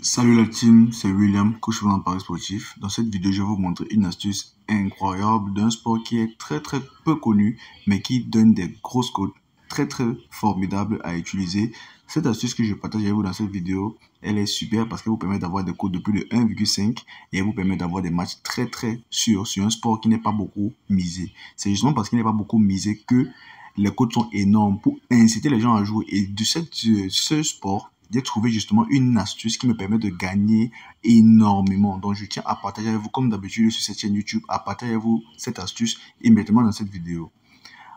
Salut la team, c'est William, coach en Paris sportif. Dans cette vidéo, je vais vous montrer une astuce incroyable d'un sport qui est très peu connu, mais qui donne des grosses cotes très formidables à utiliser. Cette astuce que je partage avec vous dans cette vidéo, elle est super parce qu'elle vous permet d'avoir des cotes de plus de 1,5 et elle vous permet d'avoir des matchs très sûrs sur un sport qui n'est pas beaucoup misé. C'est justement parce qu'il n'est pas beaucoup misé que les cotes sont énormes pour inciter les gens à jouer. Et de ce sport, j'ai trouvé justement une astuce qui me permet de gagner énormément. Donc, je tiens à partager avec vous, comme d'habitude sur cette chaîne YouTube, à partager avec vous cette astuce immédiatement dans cette vidéo.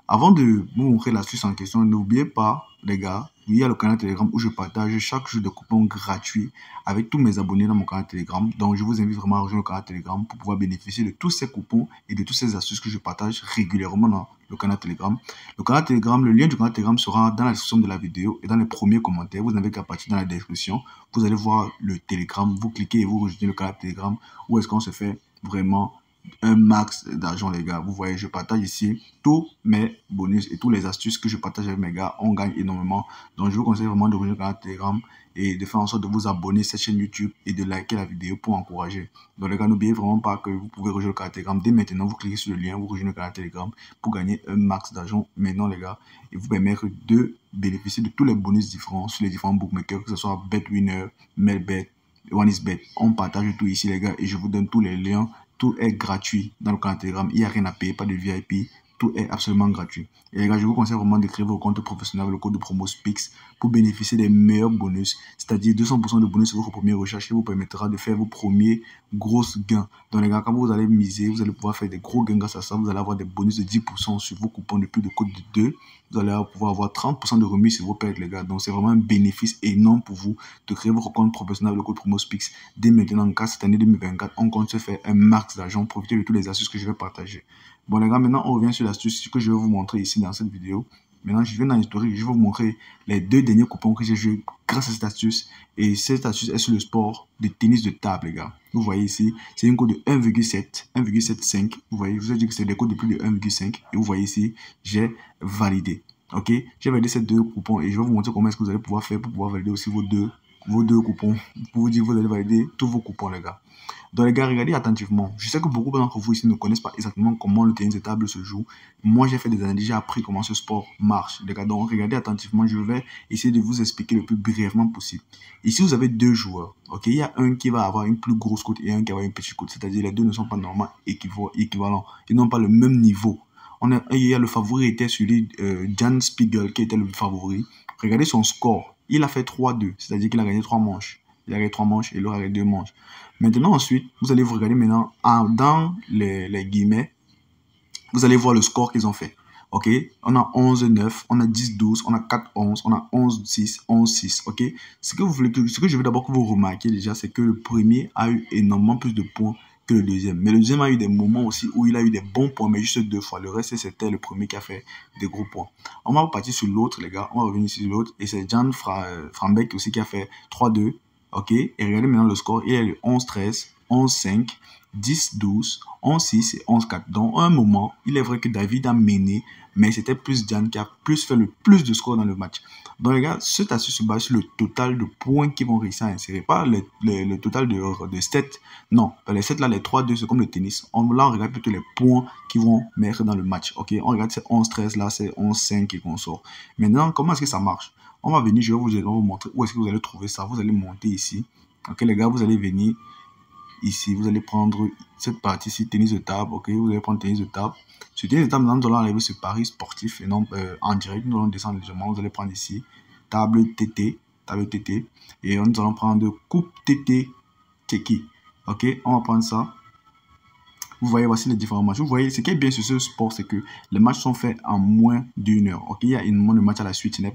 Avant de vous montrer l'astuce en question, n'oubliez pas, les gars, il y a le canal Telegram où je partage chaque jour des coupons gratuits avec tous mes abonnés dans mon canal Telegram. Donc, je vous invite vraiment à rejoindre le canal Telegram pour pouvoir bénéficier de tous ces coupons et de toutes ces astuces que je partage régulièrement dans le canal Telegram. Le canal Telegram, le lien du canal Telegram sera dans la description de la vidéo et dans les premiers commentaires. Vous n'avez qu'à partir dans la description. Vous allez voir le Telegram. Vous cliquez et vous rejoignez le canal Telegram où est-ce qu'on se fait vraiment un max d'argent, les gars. Vous voyez, je partage ici tous mes bonus et toutes les astuces que je partage avec mes gars. On gagne énormément. Donc, je vous conseille vraiment de rejoindre le canal Telegram et de faire en sorte de vous abonner à cette chaîne YouTube et de liker la vidéo pour encourager. Donc, les gars, n'oubliez vraiment pas que vous pouvez rejoindre le canal Telegram. Dès maintenant, vous cliquez sur le lien, vous rejoignez le canal Telegram pour gagner un max d'argent maintenant, les gars, et vous permettre de bénéficier de tous les bonus différents sur les différents bookmakers, que ce soit BetWinner, Melbet, OneXBet. On partage tout ici, les gars, et je vous donne tous les liens. Tout est gratuit dans le canal Telegram. Il n'y a rien à payer, pas de VIP. Tout est absolument gratuit. Et les gars, je vous conseille vraiment de créer vos comptes professionnels avec le code de promo SPIX pour bénéficier des meilleurs bonus, c'est-à-dire 200% de bonus sur votre première recherche qui vous permettra de faire vos premiers gros gains. Donc les gars, quand vous allez miser, vous allez pouvoir faire des gros gains grâce à ça. Vous allez avoir des bonus de 10% sur vos coupons de plus de code de 2. Vous allez pouvoir avoir 30% de remise sur vos pertes, les gars. Donc c'est vraiment un bénéfice énorme pour vous de créer votre compte professionnel avec le code promo SPIX. Dès maintenant, car cette année 2024, on compte se faire un max d'argent. Profitez de toutes les astuces que je vais partager. Bon les gars, maintenant on revient sur l'astuce que je vais vous montrer ici dans cette vidéo. Maintenant, je viens dans l'historique, je vais vous montrer les 2 derniers coupons que j'ai joués grâce à cette astuce. Et cette astuce est sur le sport de tennis de table, les gars. Vous voyez ici, c'est une cote de 1,7, 1,75. Vous voyez, je vous ai dit que c'est des cotes de plus de 1,5. Et vous voyez ici, j'ai validé. Ok, j'ai validé ces 2 coupons et je vais vous montrer comment est-ce que vous allez pouvoir faire pour pouvoir valider aussi vos deux coupons. Pour vous dire que vous allez valider tous vos coupons, les gars. Donc les gars, regardez attentivement. Je sais que beaucoup d'entre vous ici ne connaissent pas exactement comment le tennis de table se joue. Moi, j'ai fait des années, j'ai appris comment ce sport marche. Les gars, donc regardez attentivement. Je vais essayer de vous expliquer le plus brièvement possible. Ici, vous avez 2 joueurs. Ok, il y a un qui va avoir une plus grosse cote et un qui va avoir une petite cote. C'est-à-dire les deux ne sont pas normalement équivalents. Ils n'ont pas le même niveau. Il y a le favori était celui Jan Spiegel qui était le favori. Regardez son score. Il a fait 3-2, c'est-à-dire qu'il a gagné 3 manches. Il a gagné 3 manches et l'autre a gagné 2 manches. Maintenant, ensuite, vous allez vous regarder maintenant dans les guillemets. Vous allez voir le score qu'ils ont fait. Ok, on a 11-9, on a 10-12, on a 4-11, on a 11-6, 11-6. Ok, ce que je veux d'abord que vous remarquiez déjà, c'est que le premier a eu énormément plus de points que le deuxième. Mais le deuxième a eu des moments aussi où il a eu des bons points, mais juste 2 fois. Le reste, c'était le premier qui a fait des gros points. On va partir sur l'autre, les gars. On va revenir sur l'autre. Et c'est Jan Frambeck aussi qui a fait 3-2. Ok, et regardez maintenant le score. Il est le 11-13, 11-5, 10-12, 11-6 et 11-4. Dans un moment, il est vrai que David a mené, mais c'était plus Jan qui a plus fait le plus de scores dans le match. Donc les gars, cette astuce se base sur le total de points qu'ils vont réussir à insérer, pas le total de stats. Non, les stats là, les 3-2, c'est comme le tennis. Là, on regarde plutôt les points qu'ils vont mettre dans le match. Ok, on regarde c'est 11-13, là c'est 11-5 et qu'on sort. Maintenant, comment est-ce que ça marche? On va venir, je vais vous montrer où est-ce que vous allez trouver ça. Vous allez monter ici. Ok les gars, vous allez venir ici. Vous allez prendre cette partie-ci, tennis de table. Ok, vous allez prendre tennis de table. Sur tennis de table, nous allons enlever ce pari sportif et non en direct. Nous allons descendre légèrement. Vous allez prendre ici table TT. Et nous allons prendre coupe TT Keki. Ok, on va prendre ça. Vous voyez, voici les différents matchs. Vous voyez, ce qui est bien sur ce sport, c'est que les matchs sont faits en moins d'1 heure. Ok, il y a énormément de matchs à la suite. Ce n'est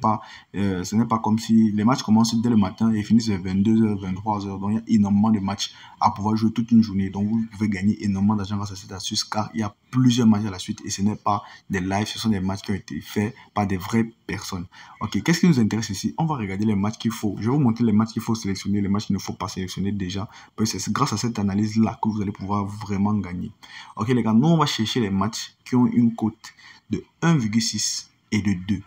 pas comme si les matchs commencent dès le matin et finissent vers 22 h, 23 h. Donc, il y a énormément de matchs à pouvoir jouer toute une journée. Donc, vous pouvez gagner énormément d'argent grâce à cette astuce car il y a plusieurs matchs à la suite et ce n'est pas des lives, ce sont des matchs qui ont été faits par des vraies personnes. Ok, qu'est-ce qui nous intéresse ici? On va regarder les matchs qu'il faut. Je vais vous montrer les matchs qu'il faut sélectionner, les matchs qu'il ne faut pas sélectionner déjà. Parce que c'est grâce à cette analyse-là que vous allez pouvoir vraiment gagner. Ok les gars, nous on va chercher les matchs qui ont une cote de 1,6 et de 2.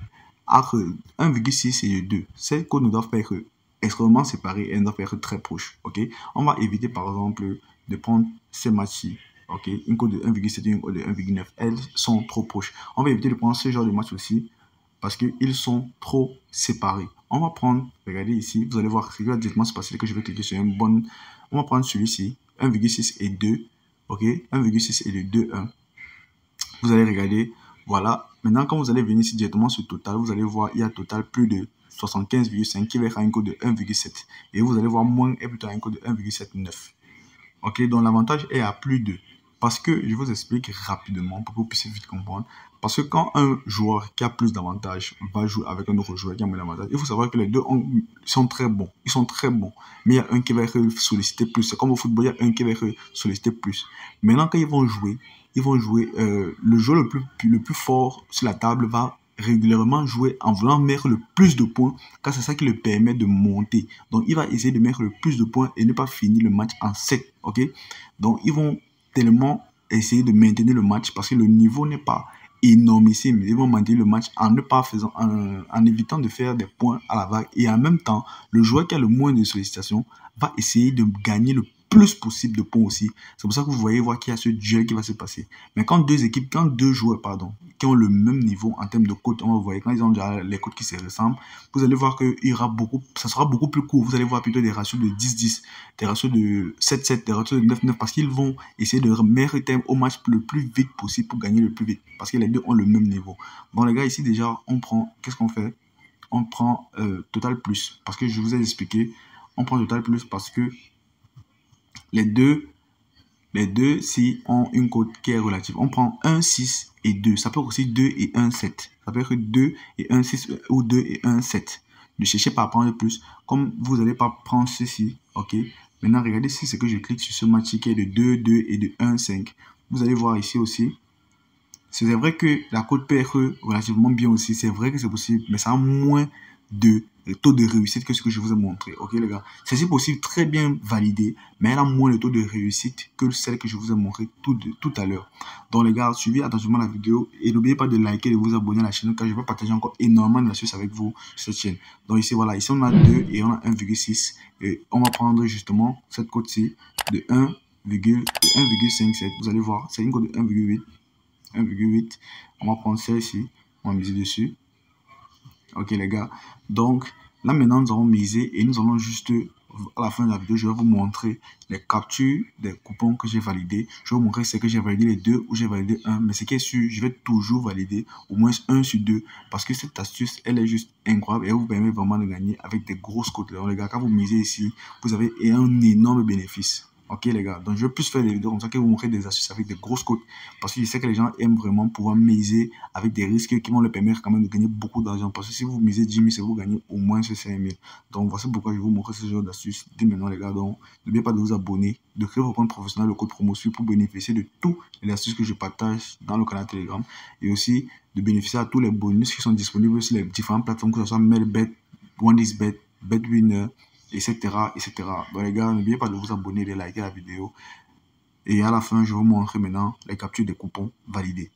Entre 1,6 et de 2, ces cotes ne doivent pas être extrêmement séparées et elles doivent être très proches. Ok, on va éviter par exemple de prendre ces matchs-ci. Ok, une cote de 1,7 et une cote de 1,9. Elles sont trop proches. On va éviter de prendre ce genre de match aussi parce qu'ils sont trop séparés. On va prendre, regardez ici, vous allez voir ce qui va directement se passer, c'est que je vais cliquer sur une bonne. On va prendre celui-ci, 1,6 et 2. Ok, 1,6 et le 2, 1. Vous allez regarder, voilà. Maintenant, quand vous allez venir ici directement sur total, vous allez voir, il y a total plus de 75,5 qui va être à un code de 1,7. Et vous allez voir moins est plutôt à un code de 1,79. Ok, donc l'avantage est à plus de. Parce que, je vous explique rapidement pour que vous puissiez vite comprendre. Parce que quand un joueur qui a plus d'avantages va jouer avec un autre joueur qui a moins d'avantages, il faut savoir que les deux sont très bons. Ils sont très bons. Mais il y a un qui va être sollicité plus. C'est comme au football, il y a un qui va être sollicité plus. Maintenant, quand ils vont jouer, le joueur le plus fort sur la table va régulièrement jouer en voulant mettre le plus de points, car c'est ça qui le permet de monter. Donc, il va essayer de mettre le plus de points et ne pas finir le match en sec. Ok? Donc, ils vont tellement essayer de maintenir le match parce que le niveau n'est pas énormissime. Ils vont maintenir le match en ne pas faisant, en évitant de faire des points à la vague. Et en même temps, le joueur qui a le moins de sollicitations va essayer de gagner le plus possible de points aussi. C'est pour ça que vous voyez qu'il y a ce duel qui va se passer. Mais quand deux joueurs, qui ont le même niveau en termes de cotes, on va voir, quand ils ont déjà les cotes qui se ressemblent, vous allez voir que ça sera beaucoup plus court. Vous allez voir plutôt des ratios de 10-10, des ratios de 7-7, des ratios de 9-9, parce qu'ils vont essayer de mettre thème au match le plus vite possible pour gagner le plus vite, parce que les deux ont le même niveau. Bon les gars, ici déjà, qu'est-ce qu'on fait? On prend Total Plus, parce que je vous ai expliqué, on prend Total Plus parce que les deux si ont une cote qui est relative. On prend 1, 6 et 2. Ça peut être aussi 2 et 1, 7. Ça peut être 2 et 1, 6 ou 2 et 1, 7. Ne cherchez pas à prendre plus. Comme vous n'allez pas prendre ceci, ok. Maintenant, regardez si c'est que je clique sur ce match qui est de 2, 2 et de 1, 5. Vous allez voir ici aussi. C'est vrai que la cote peut être relativement bien aussi. C'est vrai que c'est possible, mais ça a moins de taux de réussite que ce que je vous ai montré. Ok les gars, c'est possible, très bien validé, mais elle a moins de taux de réussite que celle que je vous ai montré tout à l'heure. Donc les gars, suivez attentivement la vidéo et n'oubliez pas de liker et de vous abonner à la chaîne car je vais partager encore énormément d'astuces avec vous sur cette chaîne. Donc ici voilà, ici on a 2 et on a 1,6 et on va prendre justement cette cote-ci de 1,57. Vous allez voir, c'est une cote de 1,8. 1,8. On va prendre celle-ci, on va miser dessus. Ok les gars, donc là maintenant nous allons miser et nous allons juste à la fin de la vidéo, je vais vous montrer les captures des coupons que j'ai validés. Je vais vous montrer ce que j'ai validé les deux ou j'ai validé un, mais ce qui est sûr, je vais toujours valider au moins 1 sur 2 parce que cette astuce, elle est juste incroyable et elle vous permet vraiment de gagner avec des grosses cotes. Donc les gars, quand vous misez ici, vous avez un énorme bénéfice. Ok les gars, donc je vais plus faire des vidéos comme ça que vous montrer des astuces avec des grosses cotes parce que je sais que les gens aiment vraiment pouvoir miser avec des risques qui vont leur permettre quand même de gagner beaucoup d'argent parce que si vous misez 10 000, c'est vous gagnez au moins 5 000. Donc voici pourquoi je vais vous montrer ce genre d'astuces dès maintenant les gars. Donc n'oubliez pas de vous abonner, de créer vos comptes professionnels, le code promotion pour bénéficier de toutes les astuces que je partage dans le canal Telegram et aussi de bénéficier à tous les bonus qui sont disponibles sur les différentes plateformes que ce soit Melbet, OneXBet, BetWinner, etc. Donc les gars, n'oubliez pas de vous abonner, de liker la vidéo. Et à la fin, je vais vous montrer maintenant les captures des coupons validés.